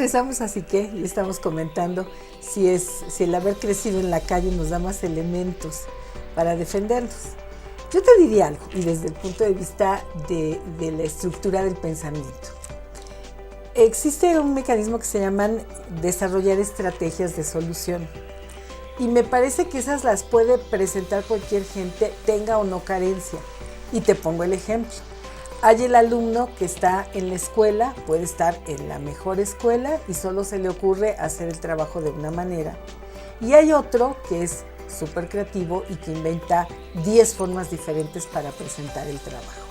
regresamos a Psique y estamos comentando si el haber crecido en la calle nos da más elementos para defendernos. Yo te diría algo, y desde el punto de vista de la estructura del pensamiento. Existe un mecanismo que se llaman desarrollar estrategias de solución. Y me parece que esas las puede presentar cualquier gente, tenga o no carencia. Y te pongo el ejemplo. Hay el alumno que está en la escuela, puede estar en la mejor escuela y solo se le ocurre hacer el trabajo de una manera. Y hay otro que es súper creativo y que inventa 10 formas diferentes para presentar el trabajo.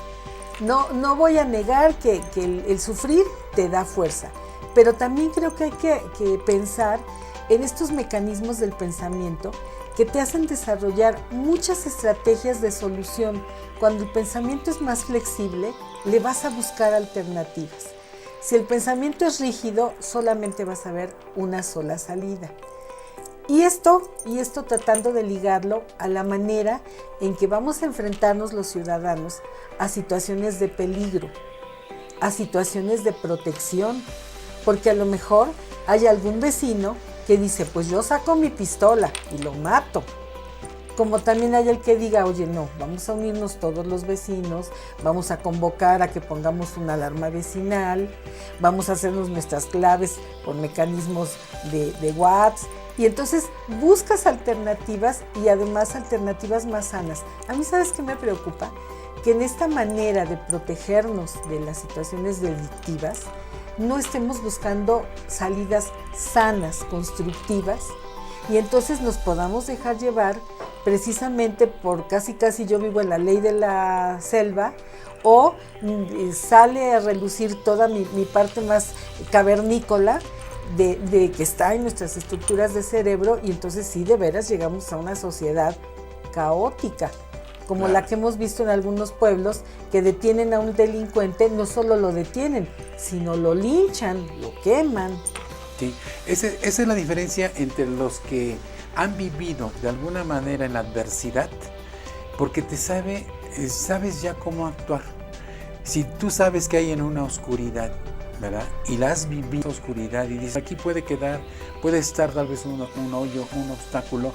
No voy a negar que el sufrir te da fuerza, pero también creo que hay que pensar en estos mecanismos del pensamiento que te hacen desarrollar muchas estrategias de solución. Cuando el pensamiento es más flexible, le vas a buscar alternativas. Si el pensamiento es rígido, solamente vas a ver una sola salida. Y esto tratando de ligarlo a la manera en que vamos a enfrentarnos los ciudadanos a situaciones de peligro, a situaciones de protección, porque a lo mejor hay algún vecino que dice, pues yo saco mi pistola y lo mato. Como también hay el que diga, oye, no, vamos a unirnos todos los vecinos, vamos a convocar a que pongamos una alarma vecinal, vamos a hacernos nuestras claves por mecanismos de WhatsApp. Y entonces buscas alternativas y además alternativas más sanas. A mí, ¿sabes qué me preocupa? Que en esta manera de protegernos de las situaciones delictivas, no estemos buscando salidas sanas, constructivas, y entonces nos podamos dejar llevar precisamente por casi yo vivo en la ley de la selva, o sale a relucir toda mi parte más cavernícola de que está en nuestras estructuras de cerebro, y entonces sí, de veras llegamos a una sociedad caótica, como la que hemos visto en algunos pueblos, que detienen a un delincuente, no solo lo detienen, sino lo linchan, lo queman. Sí, esa es la diferencia entre los que han vivido de alguna manera en la adversidad, porque sabes ya cómo actuar. Si tú sabes que hay en una oscuridad, ¿verdad? Y la has vivido en oscuridad y dices, aquí puede estar tal vez un hoyo, un obstáculo,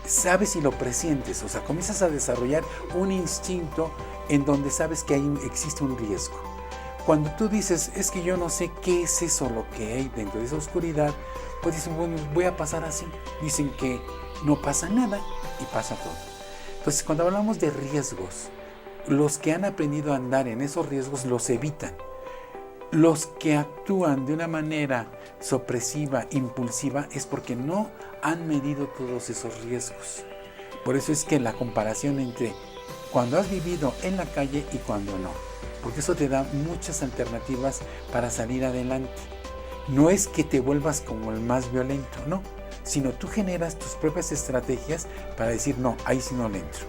sabes y lo presientes, o sea, comienzas a desarrollar un instinto en donde sabes que existe un riesgo. Cuando tú dices, es que yo no sé qué es eso lo que hay dentro de esa oscuridad, pues dicen, bueno, voy a pasar así. Dicen que no pasa nada y pasa todo. Entonces, cuando hablamos de riesgos, los que han aprendido a andar en esos riesgos los evitan. Los que actúan de una manera sopresiva, impulsiva, es porque no han medido todos esos riesgos. Por eso es que la comparación entre cuando has vivido en la calle y cuando no, porque eso te da muchas alternativas para salir adelante. No es que te vuelvas como el más violento, no, sino tú generas tus propias estrategias para decir, no, ahí sí no le entro.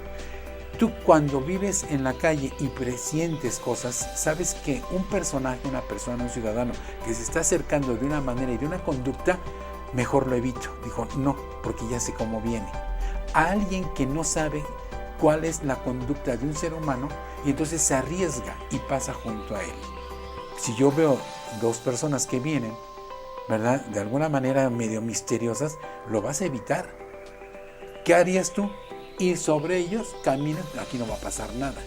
Tú cuando vives en la calle y presientes cosas, sabes que un personaje, una persona, un ciudadano que se está acercando de una manera y de una conducta, mejor lo evito. Dijo, no, porque ya sé cómo viene. A alguien que no sabe cuál es la conducta de un ser humano y entonces se arriesga y pasa junto a él. Si yo veo dos personas que vienen, ¿verdad?, de alguna manera medio misteriosas, lo vas a evitar. ¿Qué harías tú? Ir sobre ellos, caminas, aquí no va a pasar nada.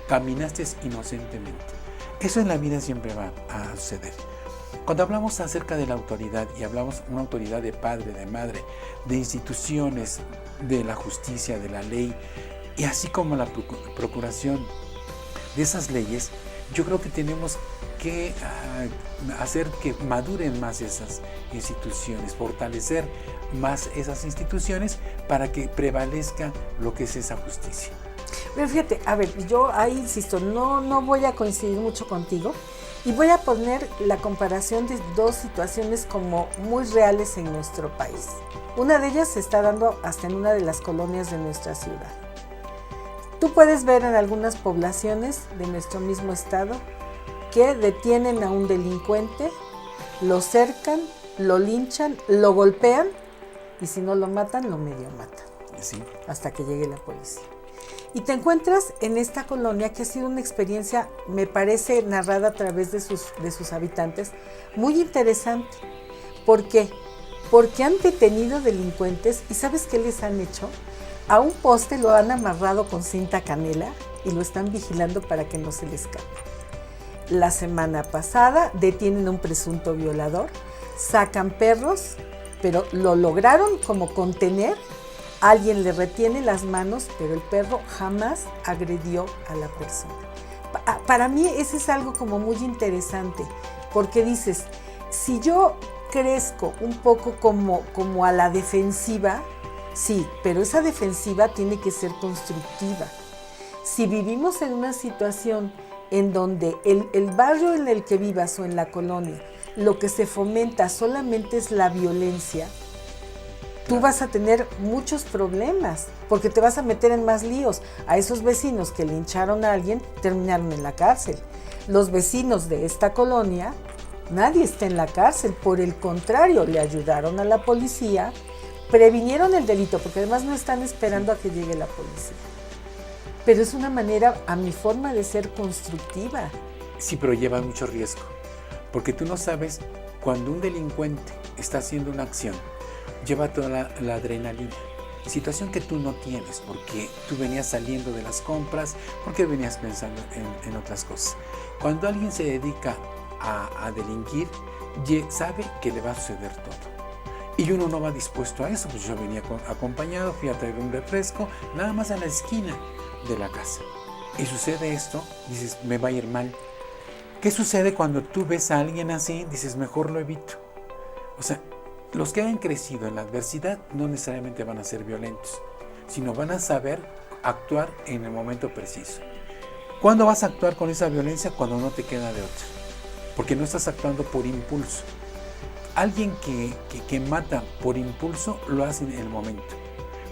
Caminaste inocentemente. Eso en la vida siempre va a suceder. Cuando hablamos acerca de la autoridad, y hablamos de una autoridad de padre, de madre, de instituciones, de la justicia, de la ley, y así como la procuración de esas leyes, yo creo que tenemos que hacer que maduren más esas instituciones, fortalecer más esas instituciones para que prevalezca lo que es esa justicia. Pero fíjate, a ver, yo ahí insisto, no voy a coincidir mucho contigo y voy a poner la comparación de dos situaciones como muy reales en nuestro país. Una de ellas se está dando hasta en una de las colonias de nuestra ciudad. Tú puedes ver en algunas poblaciones de nuestro mismo estado que detienen a un delincuente, lo cercan, lo linchan, lo golpean y si no lo matan, lo medio matan. Sí. Hasta que llegue la policía. Y te encuentras en esta colonia que ha sido una experiencia, me parece, narrada a través de sus habitantes, muy interesante. ¿Por qué? Porque han detenido delincuentes y ¿sabes qué les han hecho? A un poste lo han amarrado con cinta canela y lo están vigilando para que no se les escape. La semana pasada detienen a un presunto violador, sacan perros, pero lo lograron como contener. Alguien le retiene las manos, pero el perro jamás agredió a la persona. Para mí ese es algo como muy interesante, porque dices, si yo crezco un poco como a la defensiva, sí, pero esa defensiva tiene que ser constructiva. Si vivimos en una situación en donde el barrio en el que vivas o en la colonia, lo que se fomenta solamente es la violencia, tú vas a tener muchos problemas, porque te vas a meter en más líos. A esos vecinos que lincharon a alguien, terminaron en la cárcel. Los vecinos de esta colonia, nadie está en la cárcel, por el contrario, le ayudaron a la policía, previnieron el delito, porque además no están esperando a que llegue la policía. Pero es una manera, a mi forma de ser, constructiva. Sí, pero lleva mucho riesgo, porque tú no sabes cuando un delincuente está haciendo una acción, lleva toda la adrenalina, situación que tú no tienes, porque tú venías saliendo de las compras, porque venías pensando en otras cosas. Cuando alguien se dedica a delinquir, sabe que le va a suceder todo. Y uno no va dispuesto a eso, pues yo venía acompañado, fui a traer un refresco, nada más a la esquina de la casa. Y sucede esto, dices, me va a ir mal. ¿Qué sucede cuando tú ves a alguien así? Dices, mejor lo evito. O sea, los que han crecido en la adversidad no necesariamente van a ser violentos, sino van a saber actuar en el momento preciso. ¿Cuándo vas a actuar con esa violencia? Cuando no te queda de otra, porque no estás actuando por impulso. Alguien que mata por impulso lo hace en el momento.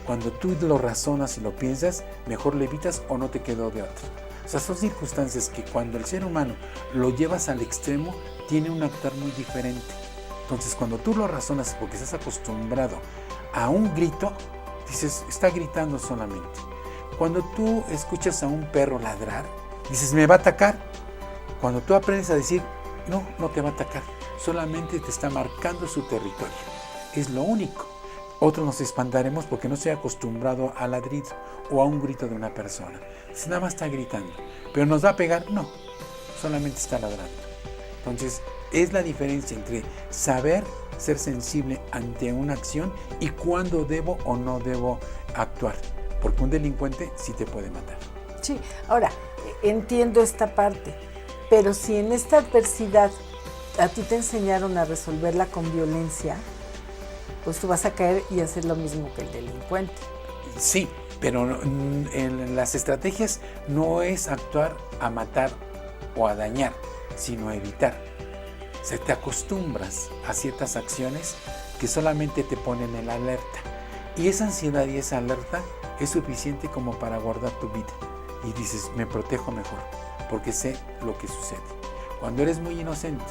Cuando tú lo razonas y lo piensas, mejor lo evitas o no te quedó de otra. O sea, son circunstancias que cuando el ser humano lo llevas al extremo, tiene un actuar muy diferente. Entonces, cuando tú lo razonas porque estás acostumbrado a un grito, dices, está gritando solamente. Cuando tú escuchas a un perro ladrar, dices, ¿me va a atacar? Cuando tú aprendes a decir, no, no te va a atacar, solamente te está marcando su territorio. Es lo único. Otros nos espantaremos porque no estoy acostumbrado al ladrido o a un grito de una persona. Si nada más está gritando, pero nos va a pegar, no, solamente está ladrando. Entonces, es la diferencia entre saber ser sensible ante una acción y cuándo debo o no debo actuar, porque un delincuente sí te puede matar. Sí, ahora, entiendo esta parte, pero si en esta adversidad a ti te enseñaron a resolverla con violencia, pues tú vas a caer y hacer lo mismo que el delincuente. Sí, pero en las estrategias no es actuar a matar o a dañar, sino a evitar. O sea, te acostumbras a ciertas acciones que solamente te ponen en la alerta. Y esa ansiedad y esa alerta es suficiente como para guardar tu vida. Y dices, me protejo mejor, porque sé lo que sucede. Cuando eres muy inocente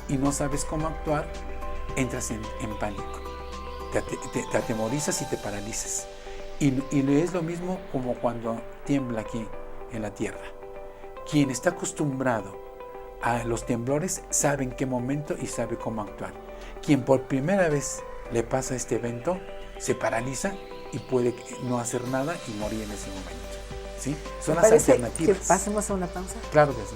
y no sabes cómo actuar, entras en pánico. Te atemorizas y te paralizas. Y es lo mismo como cuando tiembla aquí en la tierra. Quien está acostumbrado a los temblores sabe en qué momento y sabe cómo actuar. Quien por primera vez le pasa este evento se paraliza y puede no hacer nada y morir en ese momento. ¿Sí? Son las alternativas. Que pasemos a una pausa. Claro que sí.